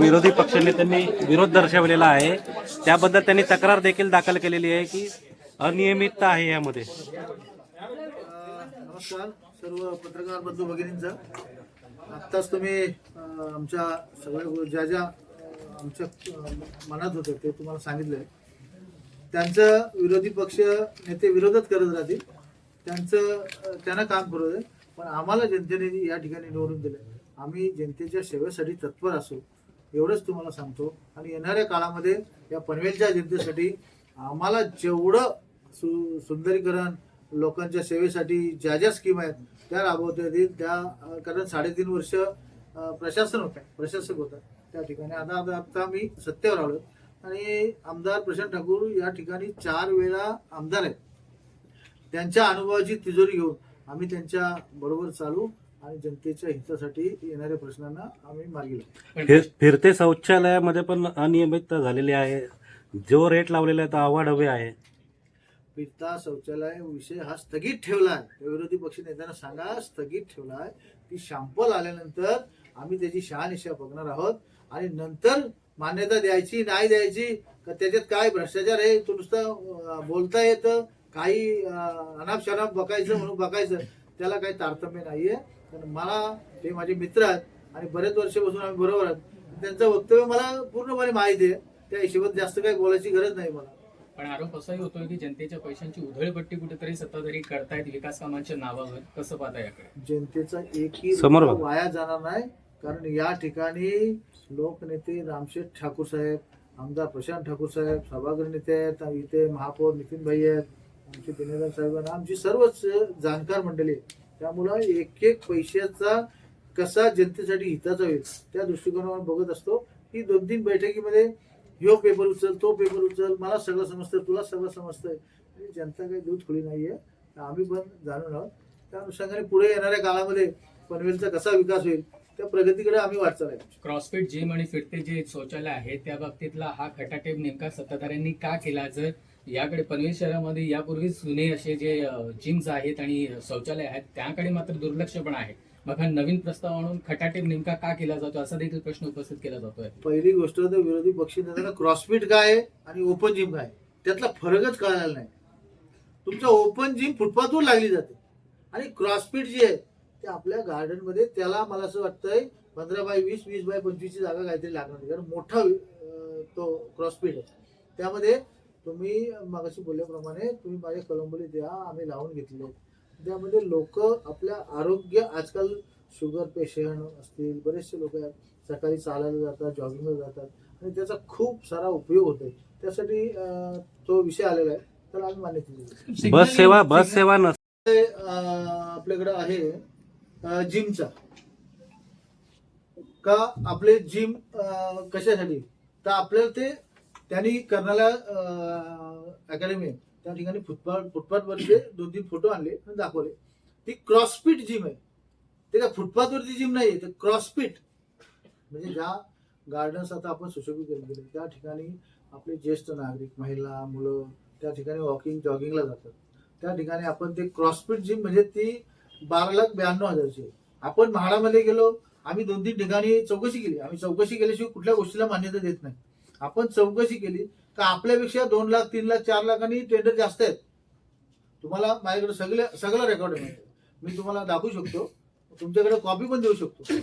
विरोधी पक्षनेत्यांनी विरोध दर्शवलेला आहे, त्याबद्दल त्यांनी तक्रार देखील दाखल केलेली आहे की अनियमितता आहे यामध्ये. नमस्कार सर्व पत्रकार बंधू भगिनींचा. आत्ताच तुम्ही आमच्या सगळ्या ज्या ज्या आमच्या मनात होतं ते तुम्हाला सांगितलं. त्यांचं विरोधी पक्ष नेते विरोधच करत राहतील, त्यांना काम करू दे, पण आम्हाला जनतेने या ठिकाणी निवडून दिलं. आम्ही जनतेच्या सेवेसाठी तत्पर असू एवढंच तुम्हाला सांगतो. आणि येणाऱ्या काळामध्ये या पनवेलच्या जनतेसाठी आम्हाला जेवढं सुंदरीकरण लोकांच्या सेवेसाठी ज्या ज्या स्कीम आहेत त्या राबवता येतील त्या, कारण 3.5 वर्ष प्रशासक होता त्या ठिकाणी. आता मी सत्तेवर आलो आणि आमदार प्रशांत ठाकूर या ठिकाणी 4 वेळा आमदार आहेत. त्यांच्या अनुभवाची तिजोरी घेऊन आम्ही त्यांच्या बरोबर चालू आणि जनतेच्या हितासाठी येणाऱ्या प्रश्नांना आम्ही मार्गी लावू. फिरते शौचालयामध्ये पण अनियमितता झालेली आहे. जो रेट लावलेला आहे तो आवाढव्य आहे. फिरता शौचालय विषय हा स्थगित ठेवला आहे. विरोधी पक्ष नेत्यांना सांगा स्थगित ठेवला आहे. ती शॅम्पल आल्यानंतर आम्ही त्याची शहानिशा बघणार आहोत आणि नंतर मान्यता द्यायची नाही द्यायची का त्याच्यात काय भ्रष्टाचार आहे तो नुसतं बोलता येतं, काही अनाप शनाप बघायचं म्हणून बघायचं, त्याला काही तारतम्य नाहीये. कारण मला ते माझे मित्र आहेत आणि बरेच वर्षापासून आम्ही बरोबर आहोत. त्यांचं वक्तव्य मला पूर्णपणे माहिती आहे. त्या हिशोबात जास्त काही बोलायची गरज नाही मला. पण आरोप असाही होतोय की जनतेच्या पैशांची उधळपट्टी कुठेतरी सत्ताधारी करतायत विकास कामांच्या नावावर. कसं पाहता याकडे? जनतेचा एकही समोर रुपया वाया जाणार नाही. कारण या ठिकाणी लोकनेते रामशेठ ठाकूर साहेब, आमदार प्रशांत ठाकूर साहेब, सभागृह नेते आहेत, इथे महापौर नितीन भाई आहेत, आमचे दिनेदार साहेब, आमची सर्वच जाणकार मंडळी आहे. त्यामुळं एक एक पैशाचा कसा जनतेसाठी हिताचा होईल त्या दृष्टिकोनावर बघत असतो. की 2-3 बैठकीमध्ये ह्यो पेपर उचल, तो पेपर उचल, मला सगळं समजतं, तुला सगळं समजतंय. जनता काही दूध खुली नाहीये, आम्ही पण जाणून आहोत. त्या अनुषंगाने पुढे येणाऱ्या काळामध्ये पनवेलचा कसा विकास होईल त्या प्रगतीकडे आम्ही वाटचाल आहे. क्रॉसफिट जिम आणि फिरते जे शौचालय आहे त्या बाबतीतला हा खटाटेप नेमका सत्ताधाऱ्यांनी का केला? जर याकडे पनवेल शहरामध्ये यापूर्वी जुने असे जे जिम्स आहेत आणि शौचालय आहेत त्याकडे मात्र दुर्लक्ष पण आहे, मग हा नवीन प्रस्ताव आणून खटाटेप नेमका का केला जातो असा देखील प्रश्न उपस्थित केला जातोय. पहिली गोष्ट तर विरोधी पक्ष नेत्यांना क्रॉसफिट काय आहे आणि ओपन जिम काय त्यातला फरकच कळायला नाही. तुमचं ओपन जिम फुटपाथवर लागली जाते आणि क्रॉसफिट जी आहे ते आपल्या गार्डन मध्ये, त्याला मला असं वाटतंय 15x20, 20x25 ची जागा काहीतरी लागणार नाही. कारण मोठा तो क्रॉसफिट आहे. त्यामध्ये तुम्ही मागाशी बोलल्याप्रमाणे तुम्ही माझ्या कलंबोली द्या, आम्ही लावून घेतले. त्यामध्ये लोक आपल्या आरोग्य, आजकाल शुगर पेशंट असतील, बरेचसे लोक सकाळी चालायला जातात, जॉगिंगला जातात आणि त्याचा खूप सारा उपयोग होतोय. त्यासाठी तो विषय आलेला आहे, तर आम्ही मान्यता दिली. बस सेवा नसते आपल्याकडे आहे जिमचा का. आपले जिम कशासाठी तर आपल्याला ते त्यांनी करण्याला अकॅडमी आहे त्या ठिकाणी फुटपाथवरचे 2-3 फोटो आणले आणि दाखवले. ती क्रॉसफिट जिम आहे. ते काय फुटपाथवरती जिम नाही, ते क्रॉसफिट म्हणजे ज्या गार्डन्स आता आपण सुशोभित केले त्या ठिकाणी आपले ज्येष्ठ नागरिक, महिला, मुलं त्या ठिकाणी वॉकिंग जॉगिंगला जातात. त्या ठिकाणी आपण ते क्रॉसफिट जिम म्हणजे ती 12,92,000ची आहे. आपण म्हाडामध्ये गेलो, आम्ही 2-3 ठिकाणी चौकशी केली. आम्ही चौकशी केल्याशिवाय कुठल्या गोष्टीला मान्यता देत नाही. आपण चौकशी केली का आपल्यापेक्षा 2 लाख, 3 लाख, 4 लाखांनी टेंडर जास्त आहेत. तुम्हाला माझ्याकडे सगळं रेकॉर्ड आहे. मी तुम्हाला दाखवू शकतो, तुमच्याकडे कॉपी पण देऊ शकतो.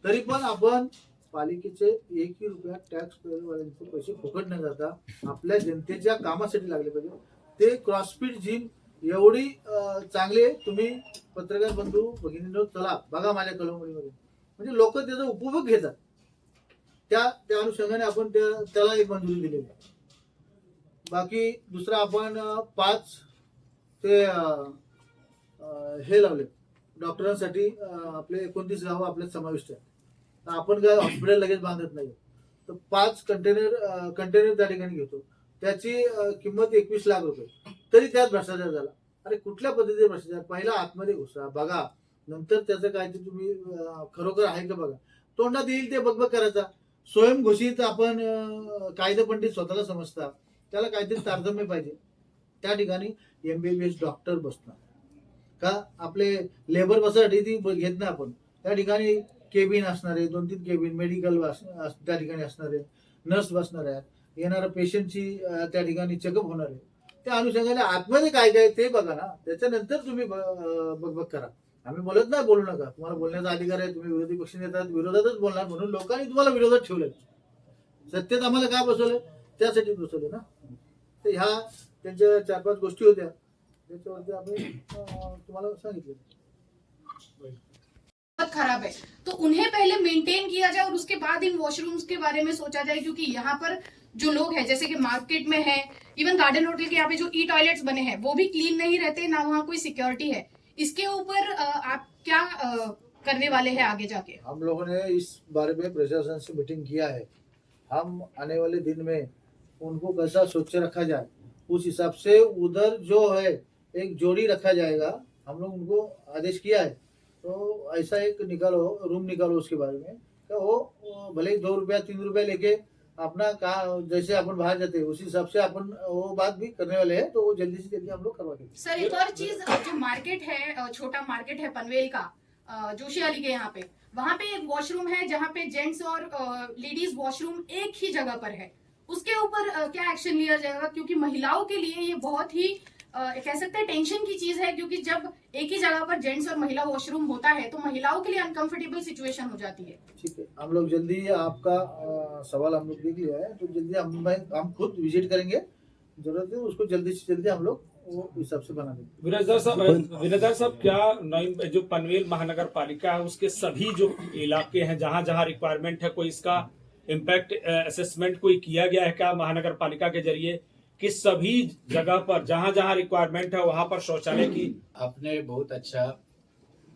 तरी पण आपण पालिकेचे 1 रुपया टॅक्स पेअरवाल्यांचे पैसे फुकट न जाता आपल्या जनतेच्या कामासाठी लागले पाहिजे. ते क्रॉसफिट जिम एवढी चांगली आहे. तुम्ही पत्रकार बंधू भगिनींनो चला बघा माझ्या कलममध्ये, म्हणजे लोक त्याचा उपभोग घेतात. त्या अनुषंगाने आपण त्याला एक मंजुरी दिलेली आहे. बाकी दुसरा आपण 5 ते हे लावले डॉक्टरांसाठी. आपले 29 गावं आपल्यात समाविष्ट आहे. तर आपण काय हॉस्पिटल लगेच बांधत नाही. तर 5 कंटेनर त्या ठिकाणी घेतो. त्याची किंमत 21 लाख रुपये. तरी त्यात भ्रष्टाचार झाला. अरे कुठल्या पद्धतीचा भ्रष्टाचार? पहिला आतमध्ये घुसा, बघा, नंतर त्याचं काय ते तुम्ही खरोखर आहे का बघा. तोंडात येईल ते बघ करायचा. स्वयंघोषित आपण कायदे पंडित स्वतःला समजतात, त्याला काहीतरी तारतम्य पाहिजे. त्या ठिकाणी MBBS डॉक्टर बसणार का? आपले लेबर बसासाठी ती घेत नाही आपण. त्या ठिकाणी केबिन असणार आहे, 2-3 केबिन मेडिकल त्या ठिकाणी असणार आहे, नर्स बसणार आहेत, येणाऱ्या पेशंटची त्या ठिकाणी चेकअप होणार आहे. त्या अनुषंगाने आतमध्ये काय काय ते बघा ना, त्याच्यानंतर तुम्ही बघ करा. आम्ही बोलत नाही बोलू नका, तुम्हाला बोलण्याचा अधिकार आहे, तुम्ही विरोधी पक्ष नेतात विरोधातच बोलणार म्हणून लोकांनी तुम्हाला विरोधात ठेवलं. सत्तेत आम्हाला काय बसवलं, त्यासाठी बसवलं ना. तर ह्या त्यांच्या 4-5 गोष्टी होत्या, त्याच्यावरती आम्ही तुम्हाला सांगितलं. बहुत खराब है, तो उन्हें पहले मेंटेन किया जाए और उसके बाद इन वॉशरूम्स के बारे में सोचा जाए, क्योंकि यहाँ पर जो लोग हैं जैसे कि मार्केट में है, इवन गार्डन होटल के यहाँ पे जो ई टॉयलेट्स बने हैं वो भी क्लीन नहीं रहते, ना वहाँ कोई सिक्योरिटी है. इसके ऊपर आप क्या करने वाले हैं आगे जाके? हम लोगों ने इस बारे में प्रशासन से मीटिंग किया है. हम आने वाले दिन में उनको कैसा स्वच्छ रखा जाए उस हिसाब से उधर जो है एक जोड़ी रखा जाएगा. हम लोग उनको आदेश किया है, तो ऐसा एक निकालो, रूम निकालो उसके बारे में. तो वो भले ही 2 रुपया 3 रुपया लेके अपना का जैसे अपन बाहर जाते हैं उसी हिसाब से अपन वो बात भी करने वाले हैं. तो वो जल्दी से जल्दी हम लोग करवा देंगे. सर एक और चीज, जो मार्केट है, छोटा मार्केट है पनवेल का, जोशी अली के यहाँ पे, वहाँ पे एक वॉशरूम है जहाँ पे जेंट्स और लेडीज वॉशरूम एक ही जगह पर है. उसके ऊपर क्या एक्शन लिया जाएगा? क्योंकि महिलाओं के लिए ये बहुत ही कह सकते हैं टेंशन की चीज है, क्योंकि जब एक ही जगह पर जेंट्स और महिला वॉशरूम होता है तो महिलाओं के लिए अनकंफर्टेबल सिचुएशन हो जाती है. ठीक है, हम लोग जल्दी आपका सवाल हम लोग देख लिया है, तो जल्दी हम खुद विजिट करेंगे. जरूरत है उसको जल्दी से जल्दी हम लोग वो हिसाब से बना देंगे. विराजदार साहब, क्या जो पनवेल महानगर पालिका है उसके सभी जो इलाके हैं जहां जहां रिक्वायरमेंट है, कोई इसका इम्पैक्ट असेसमेंट कोई किया गया है क्या महानगर पालिका के जरिए कि सभी जगह पर जहां जहां रिक्वायरमेंट है वहां पर शौचालय की? आपने बहुत अच्छा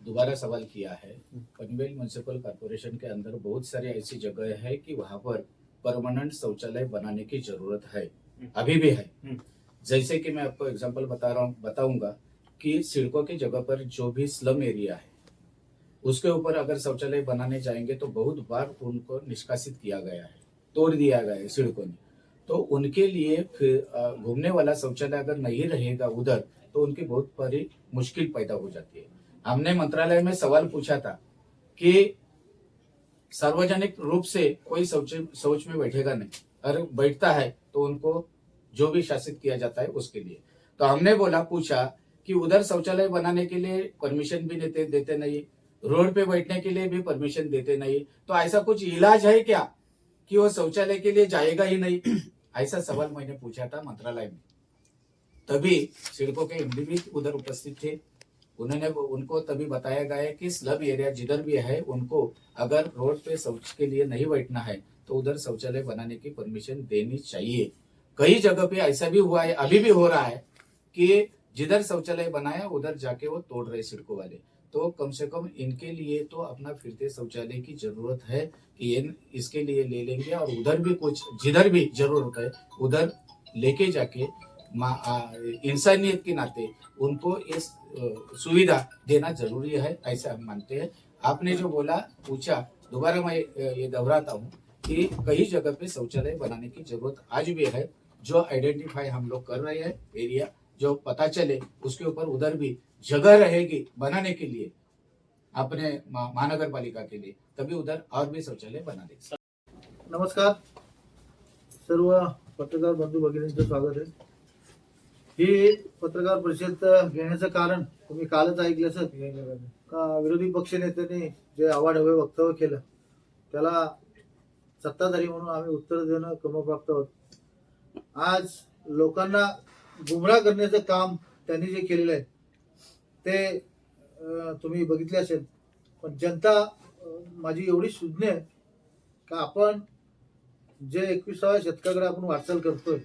दोबारा सवाल किया है. पनवेल म्युनिसिपल कॉर्पोरेशन के अंदर बहुत सारी ऐसी जगह है कि वहां पर परमानेंट शौचालय बनाने की जरूरत है, अभी भी है. जैसे कि मैं आपको एग्जांपल बताऊंगा कि सिड़कों की जगह पर जो भी स्लम एरिया है उसके ऊपर अगर शौचालय बनाने जाएंगे तो बहुत बार उनको निष्कासित किया गया है, तोड़ दिया गया है सिड़कों ने. तो उनके लिए फिर घूमने वाला शौचालय अगर नहीं रहेगा उधर तो उनकी बहुत बड़ी मुश्किल पैदा हो जाती है. हमने मंत्रालय में सवाल पूछा था कि सार्वजनिक रूप से कोई शौच में बैठेगा नहीं, अगर बैठता है तो उनको जो भी शासित किया जाता है उसके लिए. तो हमने पूछा कि उधर शौचालय बनाने के लिए परमिशन भी देते नहीं, रोड पे बैठने के लिए भी परमिशन देते नहीं. तो ऐसा कुछ इलाज है क्या कि वो शौचालय के लिए जाएगा ही नहीं? ऐसा सवाल मैंने पूछा था मंत्रालय में. तभी सिड़कों के एमडी भी उधर उपस्थित थे. उनको तभी बताया गया कि स्लम एरिया जिधर भी है उनको अगर रोड पे शौच के लिए नहीं बैठना है तो उधर शौचालय बनाने की परमिशन देनी चाहिए. कई जगह पे ऐसा भी हुआ है, अभी भी हो रहा है कि जिधर शौचालय बनाया उधर जाके वो तोड़ रहे सिड़कों वाले. तो कम से कम इनके लिए तो अपना फिरते शौचालय की जरूरत है कि इसके लिए ले लेंगे और उधर भी कुछ जिधर भी जरूरत है उधर लेके जाके इंसानियत के नाते उनको इस सुविधा देना जरूरी है, ऐसा हम मानते हैं. आपने जो पूछा दोबारा मैं ये दोहराता हूँ कि कई जगह पे शौचालय बनाने की जरूरत आज भी है. जो आइडेंटिफाई हम लोग कर रहे हैं एरिया, जो पता चले उसके ऊपर उधर भी जगह रहेगी बनाने के लिए अपने महानगर पालिका के लिए, तभी उधर और भी शौचालय बना देंगे. नमस्कार सर्व पत्रकार बंधू भगिनींचं स्वागत आहे. ही पत्रकार परिषद घेण्याचं कारण तुम्ही कालच ऐकलं असेल का विरोधी पक्ष नेत्यांनी जे आवाढव्य वक्तव्य केलं त्याला सत्ताधारी म्हणून आम्ही उत्तर देणं क्रमप्राप्त आहोत. आज लोकांना गुमराह करण्याचं काम त्यांनी जे केलेलं आहे ते तुम्ही बघितले असेल. पण जनता माझी एवढी सुज्ञ आहे का आपण जे 21व्या शतकाकडे आपण वाटचाल करतोय,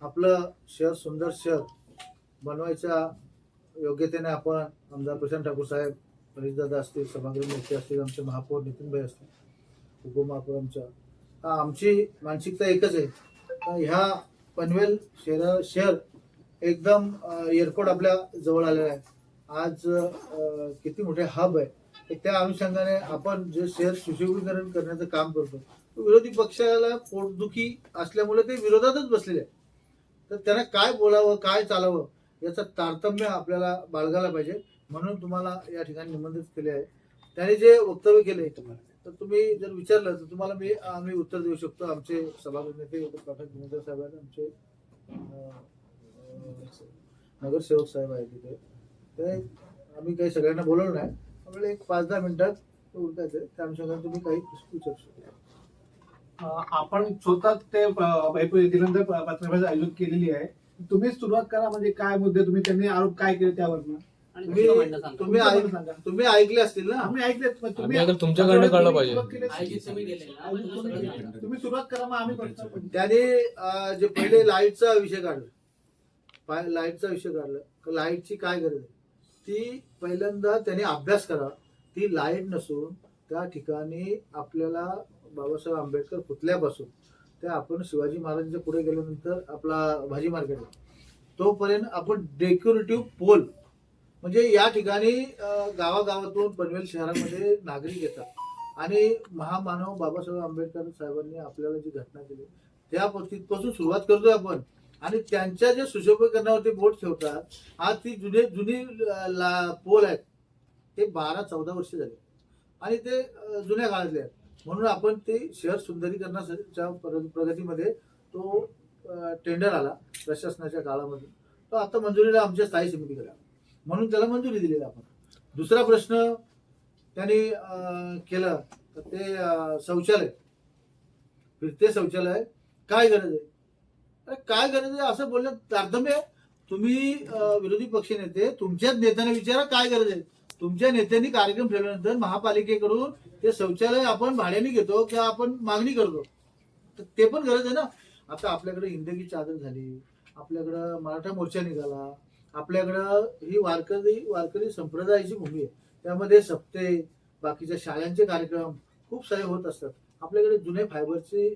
आपलं शहर सुंदर शहर बनवायच्या योग्यतेने आपण आमदार प्रशांत ठाकूर साहेब, परेशदादा असतील, सभागृह नेते असतील, आमचे महापौर नितीनभाई असतील, उपमहापौर आमची मानसिकता एकच आहे. ह्या पनवेल शहर एकदम एअरपोर्ट आपल्या जवळ आलेला आहे. आज किती मोठे हब आहे. त्या अनुषंगाने आपण जे शहर सुशोभीकरण करण्याचं काम करतो, विरोधी पक्षाला पोटदुखी असल्यामुळे ते विरोधातच बसलेले आहे. तर त्यांना काय बोलावं काय चालावं याचं तारतम्य आपल्याला बाळगायला पाहिजे. म्हणून तुम्हाला या ठिकाणी निमंत्रित केले आहे. त्यांनी जे वक्तव्य केले तर तुम्ही जर विचारलं तर तुम्हाला आम्ही उत्तर देऊ शकतो. आमचे सभागृह नेते प्रकाश गुन्हेगार साहेब आहेत, आमचे नगरसेवक साहेब आहेत तिथे. ते आम्ही काही सगळ्यांना बोलवलं नाही, आपल्याला एक 5-10 मिनिटात उरकायचं, त्या अनुषंगाने तुम्ही काही विचारू शकता. आपण स्वतः ते दिनंतर पत्रपरिषद आयोजित केलेली आहे. तुम्ही सुरुवात करा, म्हणजे काय मुद्दे तुम्ही त्यांनी आरोप काय केले त्यावरनं तुम्ही ऐकले असतील ना. आम्ही ऐकले, तुमच्याकडनं कळलं पाहिजे. तुम्ही सुरुवात करा, मग आम्ही करतो. त्याने जे पहिले लाईटचा विषय काढला, लाईटची काय गरज आहे ती पहिल्यांदा त्याने अभ्यास करा. ती लाईट नसून त्या ठिकाणी आपल्याला बाबासाहेब आंबेडकर पुतल्यापासून त्या आपण शिवाजी महाराजांच्या पुढे गेल्यानंतर आपला भाजी मार्केट तोपर्यंत आपण डेकोरेटिव्ह पोल, म्हणजे या ठिकाणी गावागावातून पनवेल शहरामध्ये नागरिक येतात आणि महामानव बाबासाहेब आंबेडकर साहेबांनी आपल्याला जी घटना केली त्या तिथपासून सुरुवात करतोय आपण. आणि त्यांच्या जे सुशोभीकरणावरती बोट ठेवतात, आज ती जुनी पोल आहेत, ते 12-14 वर्ष झाले आणि ते जुन्या काळातले आहेत. म्हणून आपण ते शहर सुंदरीकरणाच्या प्रगतीमध्ये तो टेंडर आला प्रशासनाच्या काळामध्ये, तो आता मंजुरीला आमच्या स्थायी समितीकडे, म्हणून त्याला मंजुरी दिलेली आपण. दुसरा प्रश्न त्यांनी केलं तर ते शौचालय, फिरते शौचालय काय गरज आहे, अरे काय गरज आहे असं बोलण्यात तारतम्य आहे. तुम्ही विरोधी पक्ष नेते, तुमच्याच नेत्याने विचारा काय गरज आहे. तुमच्या नेत्यांनी कार्यक्रम ठेवल्यानंतर महापालिकेकडून ते शौचालय आपण भाड्याने घेतो किंवा आपण मागणी करतो, तर ते पण गरज आहे ना. आता आपल्याकडे हिंदगी चादर झाली, आपल्याकडं मराठा मोर्चा निघाला, आपल्याकडं ही वारकरी संप्रदायाची भूमी आहे, त्यामध्ये सप्ते बाकीच्या शाळांचे कार्यक्रम खूप सारे होत असतात. आपल्याकडे जुने फायबरचे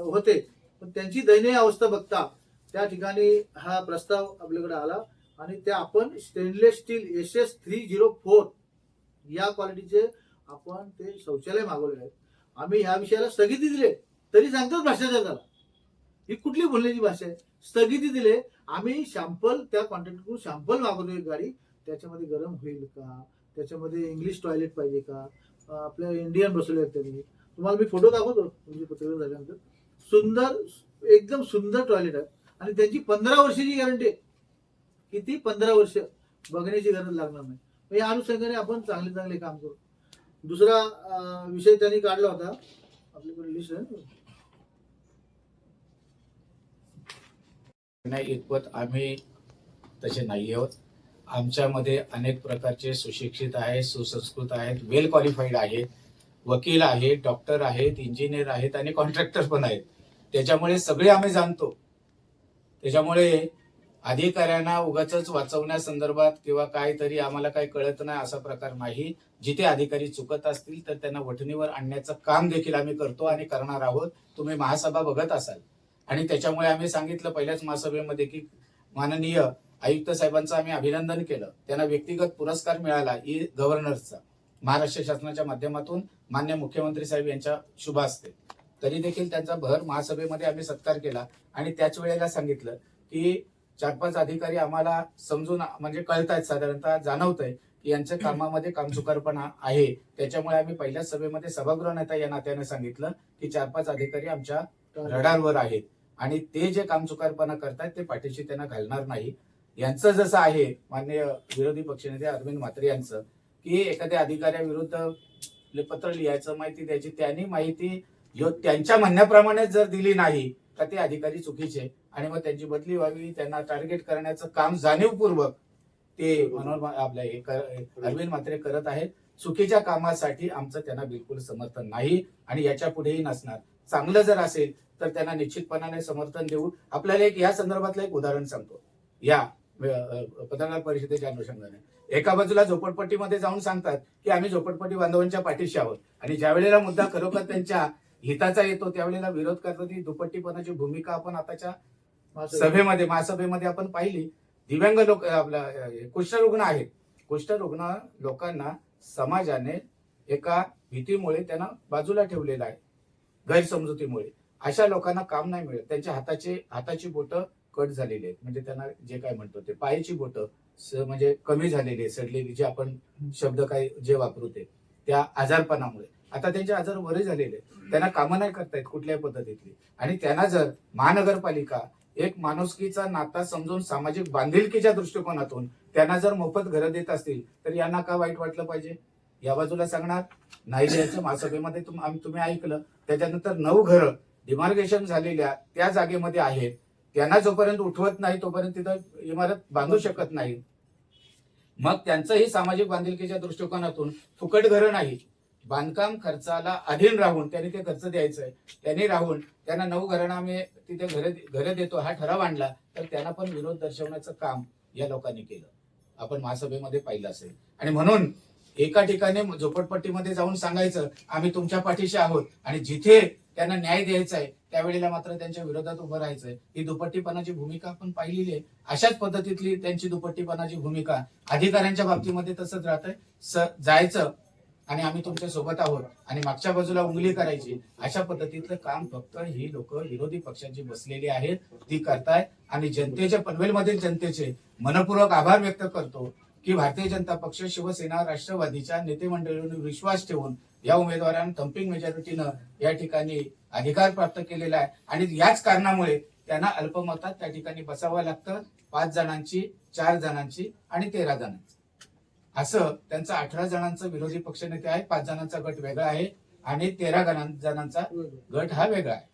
होते, पण त्यांची दयनीय अवस्था बघता त्या ठिकाणी हा प्रस्ताव आपल्याकडे आला आणि त्या आपण स्टेनलेस स्टील SS304 या क्वालिटीचे आपण ते शौचालय मागवलेले आहेत. आम्ही ह्या विषयाला स्थगिती दिले तरी सांगतात भ्रष्टाचार झाला. ही कुठली बोलण्याची भाषा आहे. स्थगिती दिले, आम्ही शॅम्पल त्या कॉन्ट्रॅक्टरकडून शॅम्पल मागवतो एक गाडी, त्याच्यामध्ये गरम होईल का, त्याच्यामध्ये इंग्लिश टॉयलेट पाहिजे का, आपल्या इंडियन बसवले आहेत त्यांनी. तुम्हाला मी फोटो दाखवतो तुमची पत्रकार झाल्यानंतर. सुंदर, एकदम सुंदर टॉयलेट आहे आणि त्यांची 15 वर्षाची गॅरंटी आहे. किती 15 वर्ष बघण्याची गरज लागणार नाही. या अनुषंगाने आपण चांगले काम करू. दुसरा विषय त्यांनी काढला होता, आपल्याकडे लिस्ट आहे नाही इतपत आम्ही तसे नाही आहोत. आमच्यामध्ये अनेक प्रकारचे सुशिक्षित आहेत, सुसंस्कृत आहेत, वेल क्वालिफाईड आहेत, वकील आहेत, डॉक्टर आहेत, इंजिनियर आहेत आणि कॉन्ट्रॅक्टर पण आहेत. त्याच्यामुळे सगळे आम्ही जाणतो. त्याच्यामुळे अधिकाऱ्यांना उगाच वाचवण्यासंदर्भात किंवा काहीतरी आम्हाला काही कळत नाही असा प्रकार नाही. जिथे अधिकारी चुकत असतील तर त्यांना वठणीवर आणण्याचं काम देखील आम्ही करतो आणि करणार आहोत. तुम्ही महासभा बघत असाल आणि त्याच्यामुळे आम्ही सांगितलं पहिल्याच महासभेमध्ये की माननीय आयुक्त साहेबांचं आम्ही अभिनंदन केलं. त्यांना व्यक्तिगत पुरस्कार मिळाला गव्हर्नरचा महाराष्ट्र शासनाच्या माध्यमातून मान्य मुख्यमंत्री साहेब यांच्या शुभ हस्ते. तरी देखील त्यांचा भर महासभेमध्ये आम्ही सत्कार केला आणि त्याच वेळेला सांगितलं की 4-5 अधिकारी आम्हाला समजून म्हणजे कळतायत, साधारणतः जाणवतंय की यांच्या कामामध्ये कामचुकारपणा आहे. त्याच्यामुळे आम्ही पहिल्याच सभेमध्ये सभागृह नेता या नात्याने सांगितलं की 4-5 अधिकारी आमच्या रडारवर आहेत आणि ते जे कामचुकारपणा करतायत ते पाठीशी त्यांना घालणार नाही. यांचं जसं आहे माननीय विरोधी पक्षनेते अरविंद म्हात्रे यांचं की एखाद्या अधिकाऱ्याविरुद्ध पत्र लिहायचं, माहिती द्यायची, त्यांनी माहिती त्यांच्या म्हणण्याप्रमाणे जर दिली नाही तर ते अधिकारी चुकीचे आणि मग त्यांची बदली व्हावी, त्यांना टार्गेट करण्याचं काम जाणीवपूर्वक ते मनोहर आपल्या अरविंद म्हात्रे करत आहेत. चुकीच्या कामासाठी आमचं त्यांना बिलकुल समर्थन नाही आणि याच्या पुढेही नसणार. चांगलं जर असेल तर त्यांना निश्चितपणाने समर्थन देऊ. आपल्याला या संदर्भातलं एक उदाहरण सांगतो. या पत्रकार परिषदेच्या अनुषंगाने एका बाजूला झोपडपट्टीमध्ये जाऊन सांगतात की आम्ही झोपडपट्टी बांधवांच्या पाठीशी आहोत आणि ज्या वेळेला मुद्दा खरोखर त्यांच्या हिताचा येतो त्यावेळेला विरोध करतात. ही दुपट्टीपणाची भूमिका आपण आताच्या महासभेमध्ये आपण पाहिली. दिव्यांग लोक, आपला कुष्ठरुग्ण आहेत, कुष्ठरुग्ण लोकांना समाजाने एका भीतीमुळे त्यांना बाजूला ठेवलेलं आहे, गैरसमजुतीमुळे. अशा लोकांना काम नाही मिळत. त्यांच्या हाताची बोटं कट झालेली आहेत, म्हणजे त्यांना जे काय म्हणतो ते पायाची बोटं म्हणजे कमी झालेली आहे, सडलेली, जे आपण शब्द काय जे वापरू ते त्या आजारपणामुळे. आता त्यांचे आजार बरे झालेले आहेत, त्यांना कामं नाही करतायत कुठल्याही पद्धतीतली. आणि त्यांना जर महानगरपालिका एक माणुसकीचा नाता समजून सामाजिक बांधिलकीच्या दृष्टिकोनातून त्यांना जर मोफत घरं देत असतील तर यांना का वाईट वाटलं पाहिजे? या बाजूला सांगणार नाही द्यायचं. महासभेमध्ये तुम्ही ऐकलं. त्याच्यानंतर 9 घरं डिमार्केशन झालेल्या त्या जागेमध्ये आहेत, त्यांना जोपर्यंत उठवत नाही तोपर्यंत तिथं इमारत बांधू शकत नाही. मग त्यांचंही सामाजिक बांधिलकीच्या दृष्टिकोनातून फुकट घरं नाही, बांधकाम खर्चाला अधीन राहून त्यांनी ते खर्च द्यायचंय. त्यांनी राहून त्यांना 9 घरांना आम्ही तिथे घरं देतो हा ठराव आणला तर त्यांना पण विरोध दर्शवण्याचं काम या लोकांनी केलं. आपण महासभेमध्ये पाहिलं असेल. आणि म्हणून एका ठिकाणी झोपडपट्टीमध्ये जाऊन सांगायचं आम्ही तुमच्या पाठीशी आहोत आणि जिथे त्यांना न्याय द्यायचा आहे त्यावेळेला मात्र त्यांच्या विरोधात उभं राहायचंय. ही दुपट्टीपणाची भूमिका आपण पाहिलेली आहे. अशाच पद्धतीतली त्यांची दुपट्टीपणाची भूमिका अधिकाऱ्यांच्या बाबतीमध्ये तसंच राहतंय. जायचं आणि आम्ही तुमच्या सोबत आहोत आणि मागच्या बाजूला उंगली करायची, अशा पद्धतीतलं काम फक्त ही लोक विरोधी पक्षांची बसलेली आहेत ती करतायत. आणि जनतेच्या पनवेलमधील जनतेचे मनपूर्वक आभार व्यक्त करतो की भारतीय जनता पक्ष, शिवसेना, राष्ट्रवादीच्या नेते मंडळींनी विश्वास ठेवून या उमेदवारांना थम्पिंग मेजॉरिटीनं या ठिकाणी अधिकार प्राप्त केलेला आहे. आणि याच कारणामुळे त्यांना अल्पमतात त्या ठिकाणी बसावं लागतं. 5 जणांची, 4 जणांची आणि 13 जणांची असं त्यांचा 18 जणांचा विरोधी पक्षनेते आहे. 5 जणांचा गट वेगळा आहे आणि 13 जणांचा गट हा वेगळा आहे.